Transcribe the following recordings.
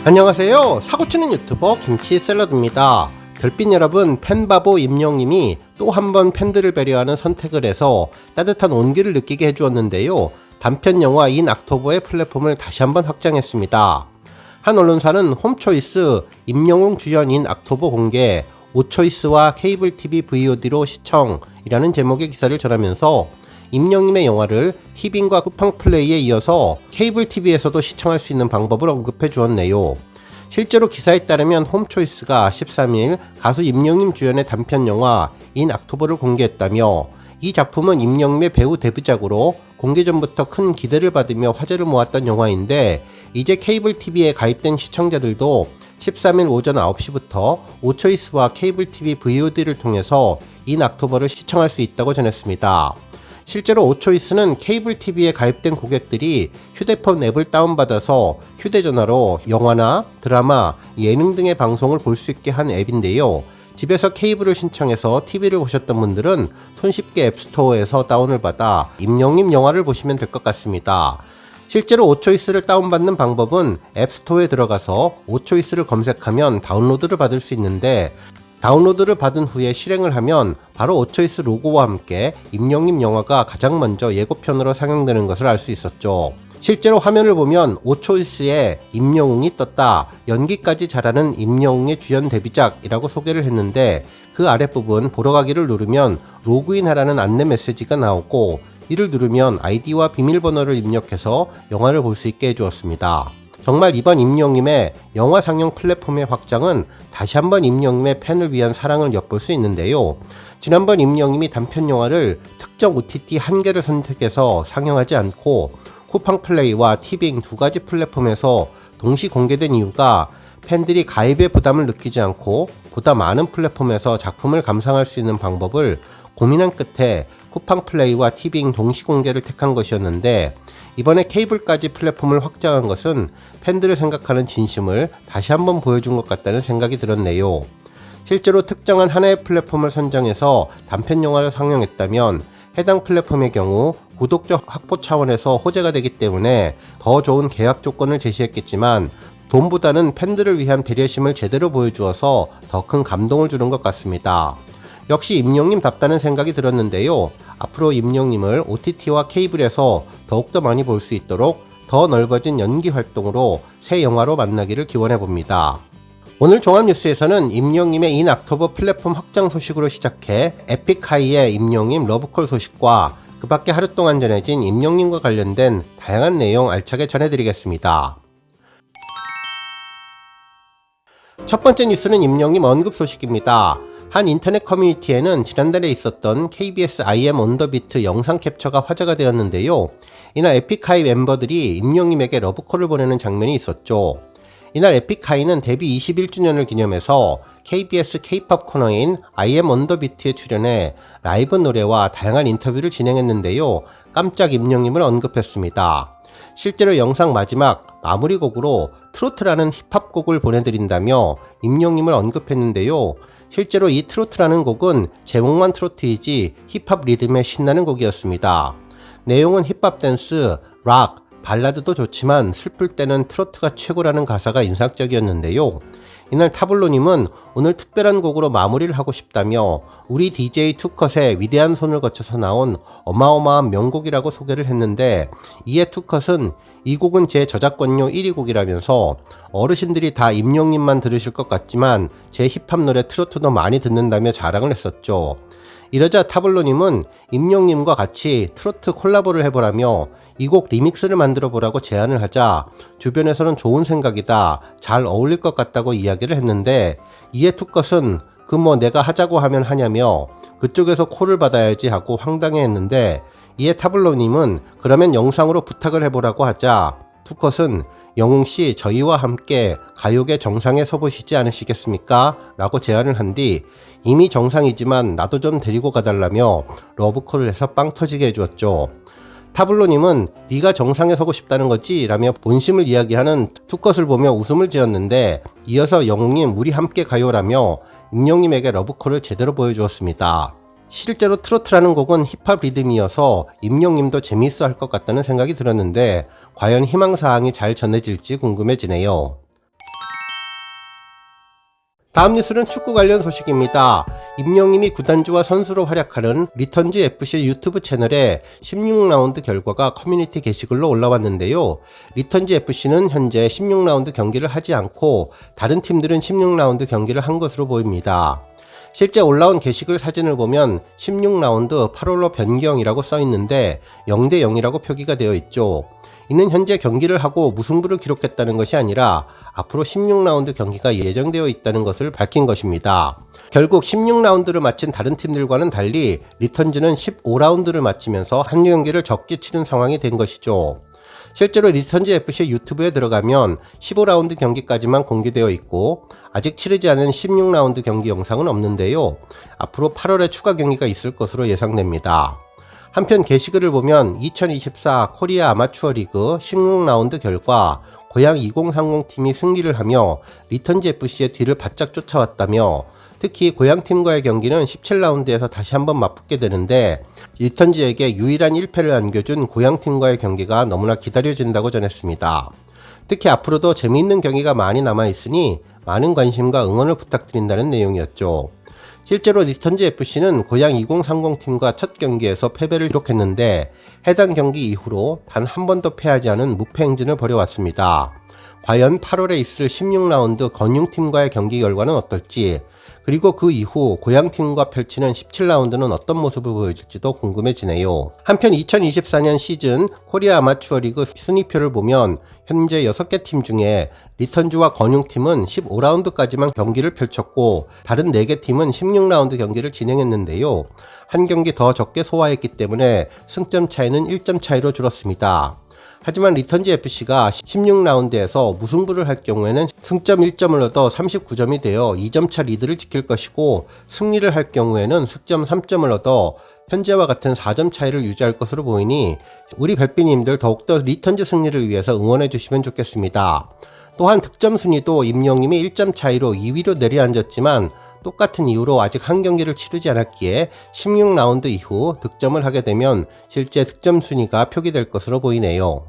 안녕하세요. 사고치는 유튜버 김치샐러드입니다. 별빛 여러분, 팬바보 임영님이 또 한 번 팬들을 배려하는 선택을 해서 따뜻한 온기를 느끼게 해주었는데요. 단편 영화 인 악토버의 플랫폼을 다시 한번 확장했습니다. 한 언론사는 홈초이스 임영웅 주연인 악토버 공개, 오초이스와 케이블TV VOD로 시청이라는 제목의 기사를 전하면서 임영님의 영화를 티빙과 쿠팡플레이에 이어서 케이블TV에서도 시청할 수 있는 방법을 언급해 주었네요. 실제로 기사에 따르면 홈초이스가 13일 가수 임영님 주연의 단편 영화 인 악토버를 공개했다며, 이 작품은 임영님의 배우 데뷔작으로 공개 전부터 큰 기대를 받으며 화제를 모았던 영화인데, 이제 케이블TV에 가입된 시청자들도 13일 오전 9시부터 오초이스와 케이블TV VOD를 통해서 인 악토버를 시청할 수 있다고 전했습니다. 실제로 오초이스는 케이블TV에 가입된 고객들이 휴대폰 앱을 다운받아서 휴대전화로 영화나 드라마, 예능 등의 방송을 볼 수 있게 한 앱인데요. 집에서 케이블을 신청해서 TV를 보셨던 분들은 손쉽게 앱스토어에서 다운을 받아 임영님 영화를 보시면 될 것 같습니다. 실제로 오초이스를 다운받는 방법은 앱스토어에 들어가서 오초이스를 검색하면 다운로드를 받을 수 있는데, 다운로드를 받은 후에 실행을 하면 바로 오초이스 로고와 함께 임영님 영화가 가장 먼저 예고편으로 상영되는 것을 알 수 있었죠. 실제로 화면을 보면 오초이스에 임영웅이 떴다, 연기까지 잘하는 임영웅의 주연 데뷔작이라고 소개를 했는데, 그 아랫부분 보러 가기를 누르면 로그인 하라는 안내 메시지가 나오고, 이를 누르면 아이디와 비밀번호를 입력해서 영화를 볼 수 있게 해주었습니다. 정말 이번 임영님의 영화 상영 플랫폼의 확장은 다시 한번 임영님의 팬을 위한 사랑을 엿볼 수 있는데요. 지난번 임영님이 단편 영화를 특정 OTT 한 개를 선택해서 상영하지 않고 쿠팡플레이와 티빙 두 가지 플랫폼에서 동시 공개된 이유가, 팬들이 가입의 부담을 느끼지 않고 보다 많은 플랫폼에서 작품을 감상할 수 있는 방법을 고민한 끝에 쿠팡플레이와 티빙 동시 공개를 택한 것이었는데, 이번에 케이블까지 플랫폼을 확장한 것은 팬들을 생각하는 진심을 다시 한번 보여준 것 같다는 생각이 들었네요. 실제로 특정한 하나의 플랫폼을 선정해서 단편 영화를 상영했다면 해당 플랫폼의 경우 구독자 확보 차원에서 호재가 되기 때문에 더 좋은 계약 조건을 제시했겠지만, 돈보다는 팬들을 위한 배려심을 제대로 보여주어서 더 큰 감동을 주는 것 같습니다. 역시 임영님답다는 생각이 들었는데요. 앞으로 임영님을 OTT와 케이블에서 더욱더 많이 볼 수 있도록 더 넓어진 연기 활동으로 새 영화로 만나기를 기원해봅니다. 오늘 종합뉴스에서는 임영님의 인 악토버 플랫폼 확장 소식으로 시작해 에픽하이의 임영님 러브콜 소식과 그 밖에 하루 동안 전해진 임영님과 관련된 다양한 내용 알차게 전해드리겠습니다. 첫 번째 뉴스는 임영님 언급 소식입니다. 한 인터넷 커뮤니티에는 지난달에 있었던 KBS IM on the beat 영상 캡처가 화제가 되었는데요. 이날 에픽하이 멤버들이 임영님에게 러브콜을 보내는 장면이 있었죠. 이날 에픽하이는 데뷔 21주년을 기념해서 KBS K-POP 코너인 IM on the beat에 출연해 라이브 노래와 다양한 인터뷰를 진행했는데요. 깜짝 임영님을 언급했습니다. 실제로 영상 마지막 마무리곡으로 트로트라는 힙합 곡을 보내드린다며 임영님을 언급했는데요. 실제로 이 트로트라는 곡은 제목만 트로트이지 힙합 리듬의 신나는 곡이었습니다. 내용은 힙합 댄스, 락, 발라드도 좋지만 슬플 때는 트로트가 최고라는 가사가 인상적이었는데요. 이날 타블로님은 오늘 특별한 곡으로 마무리를 하고 싶다며 우리 DJ 투컷의 위대한 손을 거쳐서 나온 어마어마한 명곡이라고 소개를 했는데, 이에 투컷은 이 곡은 제 저작권료 1위 곡이라면서 어르신들이 다 임영님만 들으실 것 같지만 제 힙합 노래 트로트도 많이 듣는다며 자랑을 했었죠. 이러자 타블로님은 임영님과 같이 트로트 콜라보를 해보라며 이 곡 리믹스를 만들어 보라고 제안을 하자, 주변에서는 좋은 생각이다, 잘 어울릴 것 같다고 이야기를 했는데, 이에 투컷은 그 뭐 내가 하자고 하면 하냐며 그쪽에서 콜을 받아야지 하고 황당해했는데, 이에 타블로님은 그러면 영상으로 부탁을 해보라고 하자, 투컷은 영웅씨 저희와 함께 가요계 정상에 서보시지 않으시겠습니까? 라고 제안을 한 뒤 이미 정상이지만 나도 좀 데리고 가달라며 러브콜을 해서 빵 터지게 해주었죠. 타블로님은 네가 정상에 서고 싶다는 거지? 라며 본심을 이야기하는 투컷을 보며 웃음을 지었는데, 이어서 영웅님 우리 함께 가요라며 임영님에게 러브콜을 제대로 보여주었습니다. 실제로 트로트라는 곡은 힙합 리듬이어서 임영님도 재미있어 할 것 같다는 생각이 들었는데, 과연 희망사항이 잘 전해질지 궁금해지네요. 다음 뉴스는 축구 관련 소식입니다. 임영임이 구단주와 선수로 활약하는 리턴즈 FC 유튜브 채널에 16라운드 결과가 커뮤니티 게시글로 올라왔는데요. 리턴즈 FC는 현재 16라운드 경기를 하지 않고 다른 팀들은 16라운드 경기를 한 것으로 보입니다. 실제 올라온 게시글 사진을 보면 16라운드 8홀로 변경이라고 써있는데 0대 0이라고 표기가 되어 있죠. 이는 현재 경기를 하고 무승부를 기록했다는 것이 아니라 앞으로 16라운드 경기가 예정되어 있다는 것을 밝힌 것입니다. 결국 16라운드를 마친 다른 팀들과는 달리 리턴즈는 15라운드를 마치면서 한 경기를 적게 치른 상황이 된 것이죠. 실제로 리턴즈 FC 유튜브에 들어가면 15라운드 경기까지만 공개되어 있고 아직 치르지 않은 16라운드 경기 영상은 없는데요. 앞으로 8월에 추가 경기가 있을 것으로 예상됩니다. 한편 게시글을 보면 2024 코리아 아마추어 리그 16라운드 결과 고양 2030 팀이 승리를 하며 리턴즈 FC의 뒤를 바짝 쫓아왔다며 특히 고양팀과의 경기는 17라운드에서 다시 한번 맞붙게 되는데 리턴즈에게 유일한 1패를 안겨준 고양팀과의 경기가 너무나 기다려진다고 전했습니다. 특히 앞으로도 재미있는 경기가 많이 남아있으니 많은 관심과 응원을 부탁드린다는 내용이었죠. 실제로 리턴즈 FC는 고양 2030 팀과 첫 경기에서 패배를 기록했는데 해당 경기 이후로 단 한 번도 패하지 않은 무패 행진을 벌여왔습니다. 과연 8월에 있을 16라운드 건융팀과의 경기 결과는 어떨지, 그리고 그 이후 고양팀과 펼치는 17라운드는 어떤 모습을 보여줄지도 궁금해지네요. 한편 2024년 시즌 코리아 아마추어 리그 순위표를 보면 현재 6개 팀 중에 리턴즈와 건융팀은 15라운드까지만 경기를 펼쳤고 다른 4개 팀은 16라운드 경기를 진행했는데요. 한 경기 더 적게 소화했기 때문에 승점 차이는 1점 차이로 줄었습니다. 하지만 리턴즈 FC가 16라운드에서 무승부를 할 경우에는 승점 1점을 얻어 39점이 되어 2점차 리드를 지킬 것이고 승리를 할 경우에는 승점 3점을 얻어 현재와 같은 4점 차이를 유지할 것으로 보이니 우리 별비님들 더욱더 리턴즈 승리를 위해서 응원해 주시면 좋겠습니다. 또한 득점 순위도 임영임이 1점 차이로 2위로 내려앉았지만 똑같은 이유로 아직 한 경기를 치르지 않았기에 16라운드 이후 득점을 하게 되면 실제 득점 순위가 표기될 것으로 보이네요.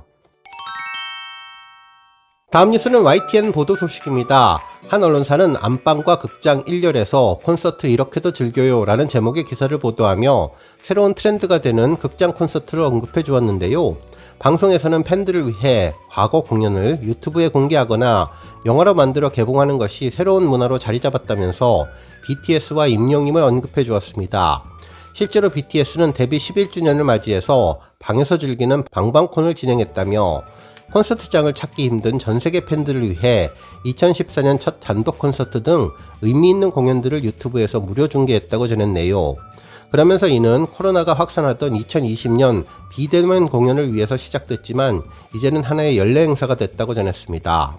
다음 뉴스는 YTN 보도 소식입니다. 한 언론사는 안방과 극장 1열에서 콘서트 이렇게도 즐겨요 라는 제목의 기사를 보도하며 새로운 트렌드가 되는 극장 콘서트를 언급해 주었는데요. 방송에서는 팬들을 위해 과거 공연을 유튜브에 공개하거나 영화로 만들어 개봉하는 것이 새로운 문화로 자리 잡았다면서 BTS와 임영임을 언급해 주었습니다. 실제로 BTS는 데뷔 11주년을 맞이해서 방에서 즐기는 방방콘을 진행했다며 콘서트장을 찾기 힘든 전세계 팬들을 위해 2014년 첫 단독 콘서트 등 의미 있는 공연들을 유튜브에서 무료 중계했다고 전했네요. 그러면서 이는 코로나가 확산하던 2020년 비대면 공연을 위해서 시작됐지만 이제는 하나의 연례 행사가 됐다고 전했습니다.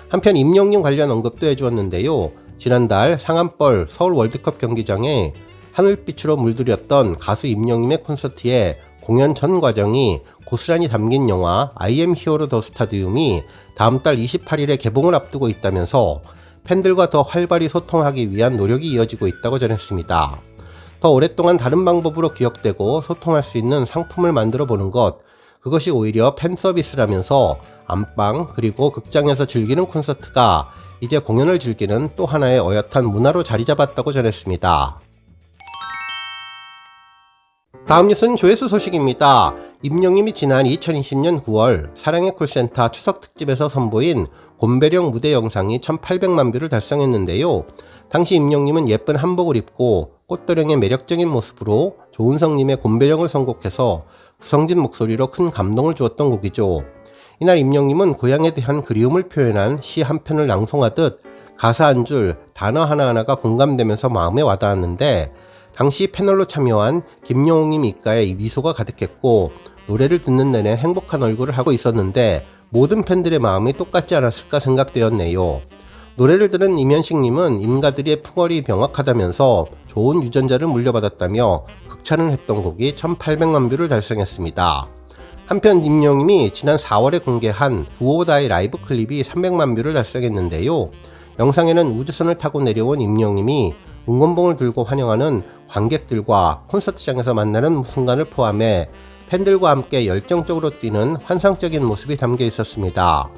한편 임영임 관련 언급도 해주었는데요. 지난달 상암벌 서울 월드컵 경기장에 하늘빛으로 물들였던 가수 임영임의 콘서트에 공연 전 과정이 고스란히 담긴 영화 I am hero the stadium이 다음 달 28일에 개봉을 앞두고 있다면서 팬들과 더 활발히 소통하기 위한 노력이 이어지고 있다고 전했습니다. 더 오랫동안 다른 방법으로 기억되고 소통할 수 있는 상품을 만들어 보는 것, 그것이 오히려 팬 서비스라면서 안방 그리고 극장에서 즐기는 콘서트가 이제 공연을 즐기는 또 하나의 어엿한 문화로 자리 잡았다고 전했습니다. 다음 뉴스는 조회수 소식입니다. 임영임이 지난 2020년 9월 사랑의 콜센터 추석 특집에서 선보인 곰배령 무대 영상이 1800만 뷰를 달성했는데요. 당시 임영임은 예쁜 한복을 입고 꽃도령의 매력적인 모습으로 조은성님의 곰배령을 선곡해서 구성진 목소리로 큰 감동을 주었던 곡이죠. 이날 임영임은 고향에 대한 그리움을 표현한 시 한 편을 낭송하듯 가사 한 줄, 단어 하나하나가 공감되면서 마음에 와닿았는데 당시 패널로 참여한 김용웅님 입가에 미소가 가득했고 노래를 듣는 내내 행복한 얼굴을 하고 있었는데 모든 팬들의 마음이 똑같지 않았을까 생각되었네요. 노래를 들은 임현식님은 임가들이의 풍월이 명확하다면서 좋은 유전자를 물려받았다며 극찬을 했던 곡이 1800만 뷰를 달성했습니다. 한편 임영임이 지난 4월에 공개한 두오다이 라이브 클립이 300만 뷰를 달성했는데요. 영상에는 우주선을 타고 내려온 임영임이 응원봉을 들고 환영하는 관객들과 콘서트장에서 만나는 순간을 포함해 팬들과 함께 열정적으로 뛰는 환상적인 모습이 담겨 있었습니다.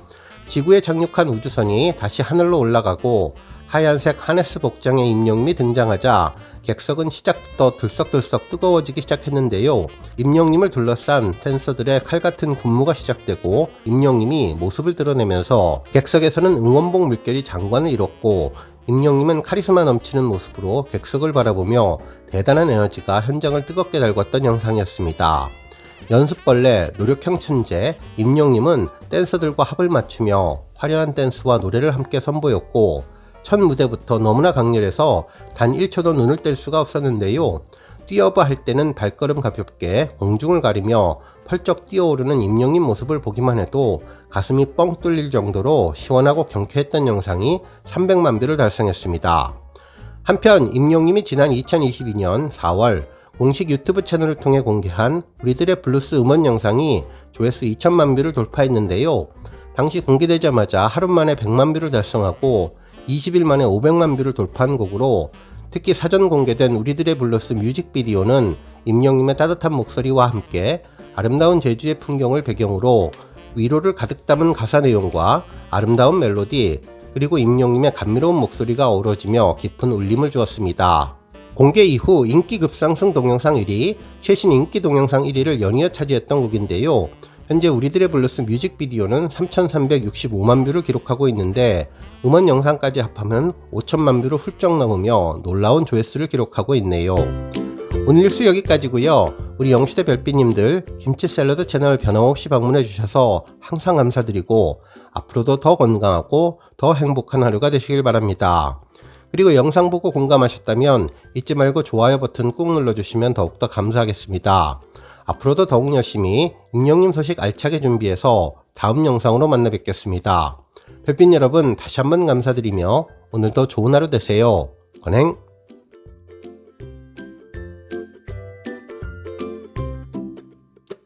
지구에 착륙한 우주선이 다시 하늘로 올라가고 하얀색 하네스 복장의 임영웅이 등장하자 객석은 시작부터 들썩들썩 뜨거워지기 시작했는데요. 임영웅을 둘러싼 댄서들의 칼같은 군무가 시작되고 임영웅이 모습을 드러내면서 객석에서는 응원봉 물결이 장관을 이뤘고 임영웅은 카리스마 넘치는 모습으로 객석을 바라보며 대단한 에너지가 현장을 뜨겁게 달궜던 영상이었습니다. 연습벌레, 노력형 천재, 임영웅은 댄서들과 합을 맞추며 화려한 댄스와 노래를 함께 선보였고 첫 무대부터 너무나 강렬해서 단 1초도 눈을 뗄 수가 없었는데요. 뛰어봐 할 때는 발걸음 가볍게 공중을 가리며 펄쩍 뛰어오르는 임영웅 모습을 보기만 해도 가슴이 뻥 뚫릴 정도로 시원하고 경쾌했던 영상이 300만 뷰를 달성했습니다. 한편 임영웅이 지난 2022년 4월 공식 유튜브 채널을 통해 공개한 우리들의 블루스 음원 영상이 조회수 2천만 뷰를 돌파했는데요. 당시 공개되자마자 하루 만에 100만 뷰를 달성하고 20일 만에 500만 뷰를 돌파한 곡으로 특히 사전 공개된 우리들의 블루스 뮤직비디오는 임영웅의 따뜻한 목소리와 함께 아름다운 제주의 풍경을 배경으로 위로를 가득 담은 가사 내용과 아름다운 멜로디 그리고 임영웅의 감미로운 목소리가 어우러지며 깊은 울림을 주었습니다. 공개 이후 인기 급상승 동영상 1위, 최신 인기 동영상 1위를 연이어 차지했던 곡인데요. 현재 우리들의 블루스 뮤직비디오는 3,365만 뷰를 기록하고 있는데 음원 영상까지 합하면 5천만 뷰를 훌쩍 넘으며 놀라운 조회수를 기록하고 있네요. 오늘 뉴스 여기까지고요. 우리 영시대 별빛님들 김치 샐러드 채널 변함없이 방문해 주셔서 항상 감사드리고 앞으로도 더 건강하고 더 행복한 하루가 되시길 바랍니다. 그리고 영상 보고 공감하셨다면 잊지 말고 좋아요 버튼 꾹 눌러주시면 더욱더 감사하겠습니다. 앞으로도 더욱 열심히 임영웅 소식 알차게 준비해서 다음 영상으로 만나 뵙겠습니다. 별빛 여러분 다시 한번 감사드리며 오늘도 좋은 하루 되세요. 건행!